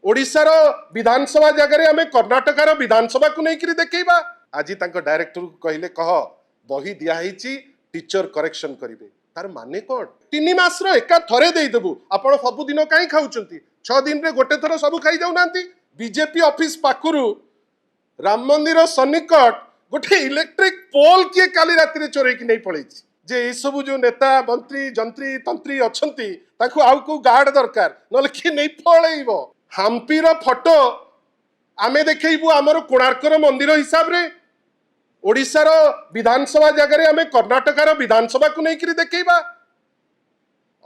ओडिशार विधानसभा जगह आम कर्णाटकार विधानसभा को लेकर देखा आज डायरेक्टर को कहले कह बही दिखाई टीचर करेक्शन करेंगे तार माने कौन 3 मास एका थरे देदेबू आप सबुदिन कहीं खाऊं 6 दिन में गोटे थर सब खाई जाऊना बीजेपी ऑफिस पाखु राम मंदिर सन्निकट गोटे इलेक्ट्रिक पोल किए काली राति चोरई नहीं पड़े जे ये सब जो नेता मंत्री जंत्री तंत्री अच्छा आउ को गार्ड दरकार ना किए नहीं पलैब हम्पीर फोटो आमे देखू आमर कोणार्कर मंदिर हिसाब रे ओडिशार विधानसभा जगह आम कर्णाटकार विधानसभा को लेकर देखा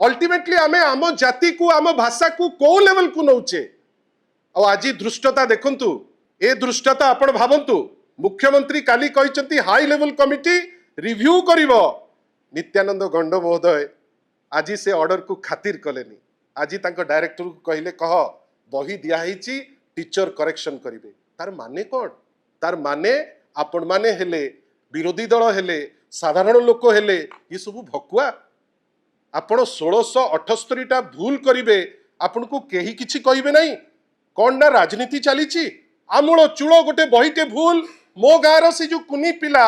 अल्टीमेटली आमे आम जाति को आम भाषा को कौ लेवल को नौचे आज दृष्टता देखंतु ए दृष्टता आपण भावंतु मुख्यमंत्री काली कहते हाई लेवल कमिटी रिव्यू करिवो नित्यानंद गंड महोदय आज से ऑर्डर को खातिर कलेनी आज डायरेक्टर को कहले कह बही दिखाई टीचर करेक्शन करेंगे तार माने कौन तार माने आपण माने हेले विरोधी दल हेले साधारण लोक हेले ये सब भकुआ आपण 1678 भूल करिवे आपण को केही किछि कहिबे नहीं कौन ना राजनीति चली आमूल चूल गोटे बहीटे भूल मो गाँव से जो कुनी पिला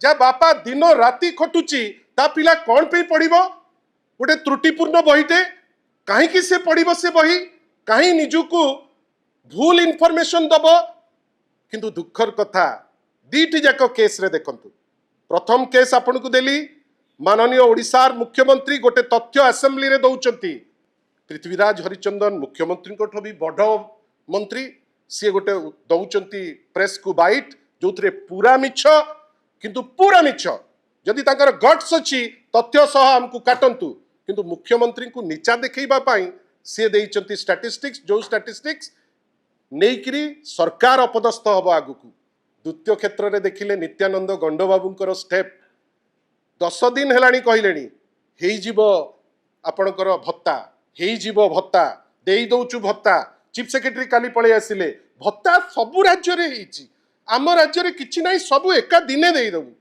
जा बापा दिन राति खटुची ता पिला कौन पे पढ़िबो गोटे त्रुटिपूर्ण बहीटे कहीं से पढ़िबो से बही कहीं निजुको भूल इनफॉरमेशन दब किंतु दुखर कथा दीटी जाक केस रे देखंतु प्रथम केस आपन को देली माननीय ओडिशार मुख्यमंत्री गोटे तथ्य असेंबली रे दउचंती पृथ्वीराज हरिचंदन मुख्यमंत्री को भी बड़ मंत्री सी गोटे दउचंती प्रेस को बाइट जो पूरा मिछ किंतु पूरा मिछ जदि ताकर गट्स अछि तथ्य सह हमको काटंतु किंतु मुख्यमंत्री को नीचा देखैबा पाई सी देइचंती स्टैटिस्टिक्स जो स्टैटिस्टिक्स नेइकरी सरकार अपदस्थ हब आगु को द्वितीय क्षेत्र में देखिले नित्यानंद गंड बाबूंकर स्टेप 10 दिन हेलाणी कहलेनी हेई जीवो आपणकर भत्ता हेई जीवो भत्ता देई दउचु भत्ता चीफ सेक्रेटरी काली पळे आसिले भत्ता सबु राज्य रे हेइची आम राज्य रे किछि नाही सबु एका दिने देई दबु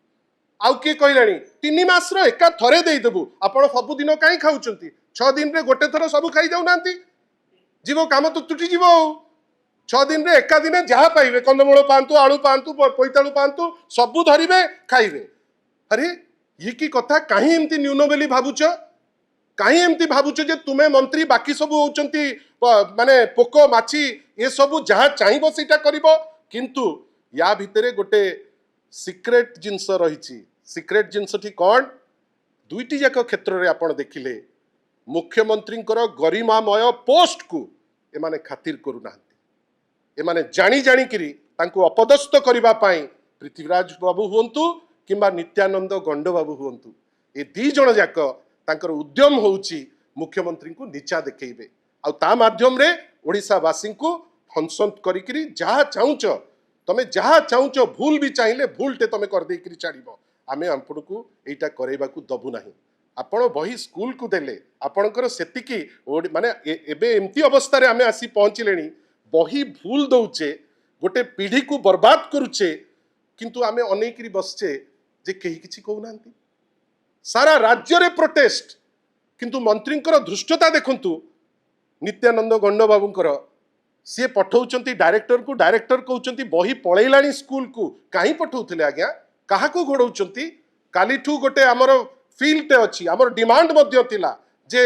आउ के कहलाणी 3 मास एका थरे देदेबू आप सबुदिन कहीं खाऊं 6 दिन में गोटे थर सब खाई जाऊना जीव काम तो तुटी जीव 6 दिन में एका दिन जहाँ पाइबे कंदमूल पातु आलू पातु पैतालू पातु सबू धरवे खाइबे अरे ये की कथा कहीं एमती न्यून बोली भावुच कहीं एमती भावुच जे तुम्हें मंत्री बाकी सब होचंती माने पोको माछी ये सब जहाँ चाहब से किंतु या भितरे गोटे सिक्रेट जिनस रही सिक्रेट जिनस कौन दुईटी जाक क्षेत्र में आप देखिले मुख्यमंत्री गरिमामय पोस्ट को एमाने खातिर करूना एमाने जानी जानिकी अपदस्थ करने पृथ्वीराज बाबू हूँ किंबा नित्यानंद गंड बाबू हूँ ये दी जन जाक तांकर उद्यम होउची मुख्यमंत्री को नीचा देखेबे आ ता माध्यम रे ओडिशावासी को हंसंत करिकरी जहाँ चाहूच तमे जहाँ चाहूच भूल भी चाहिए भूलटे तमे कर देकरी छाड़िबो आमे आपण को एटा करैबा को दबु नाही आपण बही स्कूल को देले आपणकर सेतिकी माने एबे एमती अवस्था रे आमे आसी पहुँचलेनी बही भूल दउचे गोटे पीढ़ी को बर्बाद करुचे किंतु आमे अनेकरी बसचे जे केही किछि कहउनांती सारा राज्य रे प्रोटेस्ट किंतु मंत्रींकर धृष्टता देखंतु नित्यानंद गंड बाबूंकर सी पठाउचंती डायरेक्टर कहउचंती बही पळैलाणी स्कूल को काहे पठाउथिले आज्ञा काहा को घोड़ौचंती कालीठू गोटे आमर फील्ड अच्छी आमर डिमांड मध्य थिला जे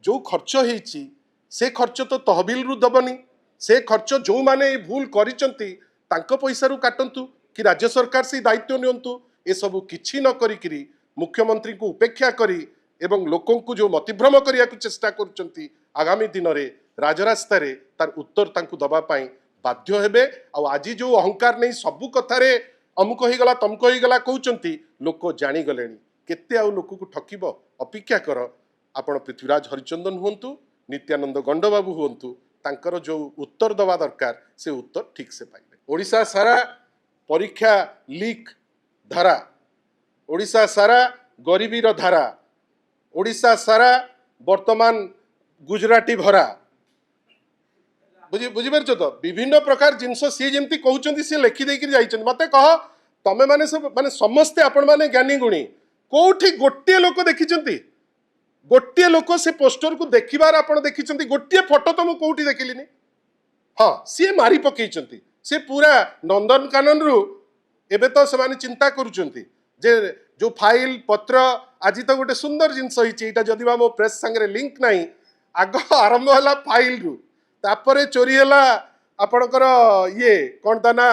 जो खर्च हेची से खर्च तो तहबिल रु दबनी से खर्च जो माने भूल करिचंती तांको पैसा रु काटंतु कि राज्य सरकार से दायित्व नियंतु ए सब किछि न करिकरी मुख्यमंत्री को उपेक्षा करी एवं लोकों को जो मतिभ्रम करिया को चेष्टा करुचंती आगामी दिन रे राजरास्ता रे तार उत्तर तांको दबा पाई बाध्य हेबे आ आज जो अहंकार नहीं सबु कथारे अमुक होईगला तमुक होईगला कहउचंती लोक जानी गलेनी केते आउ लोक को ठकिबो अपेक्षा कर आपण पृथ्वीराज हरिचंदन हुंतु नित्यानंद गंड बाबू हुंतु तांकर जो उत्तर दवा दरकार से उत्तर ठीक से पाइबे ओडिशा सारा परीक्षा लीक धारा ओडिशा सारा गरीबीर धारा ओडिशा सारा वर्तमान गुजराटी भरा बुझीपार तो विभिन्न प्रकार जिनस सी जमी कहते सी लिखिदेक मत कह तमें मैंने सब माने समस्ते आपण मैंने ज्ञानी गुणी कोठी गोटे लोक देखी गोटे लोक से पोस्टर को देखिबार आपण देखी गोटे फोटो तो मुझे कौटी देखिली हाँ सी मारी पकई सी पूरा नंदनकानन रु एबे तो से चिंता करुचंती जे जो फाइल पत्र आज तो गोटे सुंदर जिनस होता जदि मो प्रेस संगे लिंक नहीं आग आरंभ है फाइल रु तापरे चोरी है आपणकर ये कौन ता ना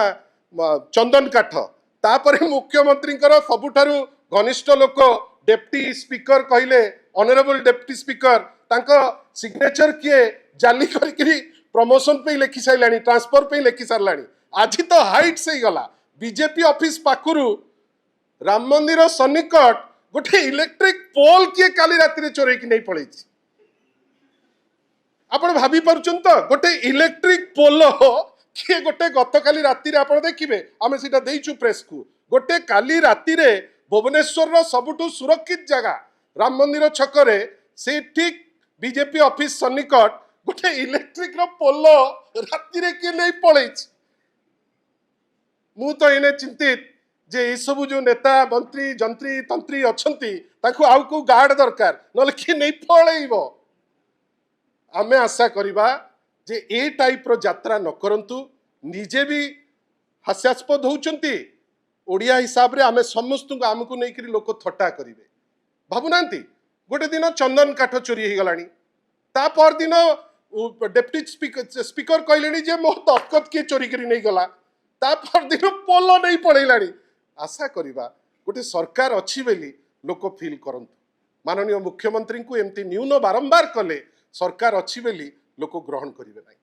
चंदन काठ तापरे मुख्यमंत्री सबुठारु घनिष्ठ लोक डेप्टी स्पीकर कहले ऑनरेबल डेप्टी स्पीकर तांको सिग्नेचर किए जाली करी प्रमोशन पे लिखि सारे ट्रांसफर पे लिखि सारे आज तो हाइट से गला बीजेपी ऑफिस पाखरु राम मंदिर सन्निकट गोटे इलेक्ट्रिक पोल किए काली राति चोरे की नहीं पड़े आपण भाभी पारुछन तो गोटे इलेक्ट्रिक पोल किए गोटे गत काली राति आपण देखिबे आमे सीटा देइछु प्रेस को गोटे काली राति रे भुवनेश्वर रो सबुठु सुरक्षित जगह राम मंदिर छकरे से ठीक बीजेपी ऑफिस सन्निकट गोटे इलेक्ट्रिक रो पोल राति रे किए नहीं पड़े मु तो इने चिंतित जे ये सब जो नेता मंत्री जंत्री तंत्री अच्छंती ताकू आउ को गार्ड दरकार नले कि नहीं पळेइबो आमे आशा करिबा जे ए टाइप रो यात्रा न करंतु निजे भी हास्यास्पद होउचंती ओडिया हिसाब रे आमे समस्त को आमको नै करी लोक थट्टा करिवे भाबुनांती गोटे दिन चंदन काठ चोरी हे गलानी ता पर दिन डेप्टी स्पीकर कहलेनी जे मो दस्खत के चोरी करी नहीं गला ता पर दिन पोल नहीं पड़ेलानी आशा करिबा गोटे सरकार अच्छी बेली लोक फील करंतु माननीय मुख्यमंत्री को एमती न्यून बारंबार कले सरकार अच्छी बेली लोक ग्रहण करिवे नहीं।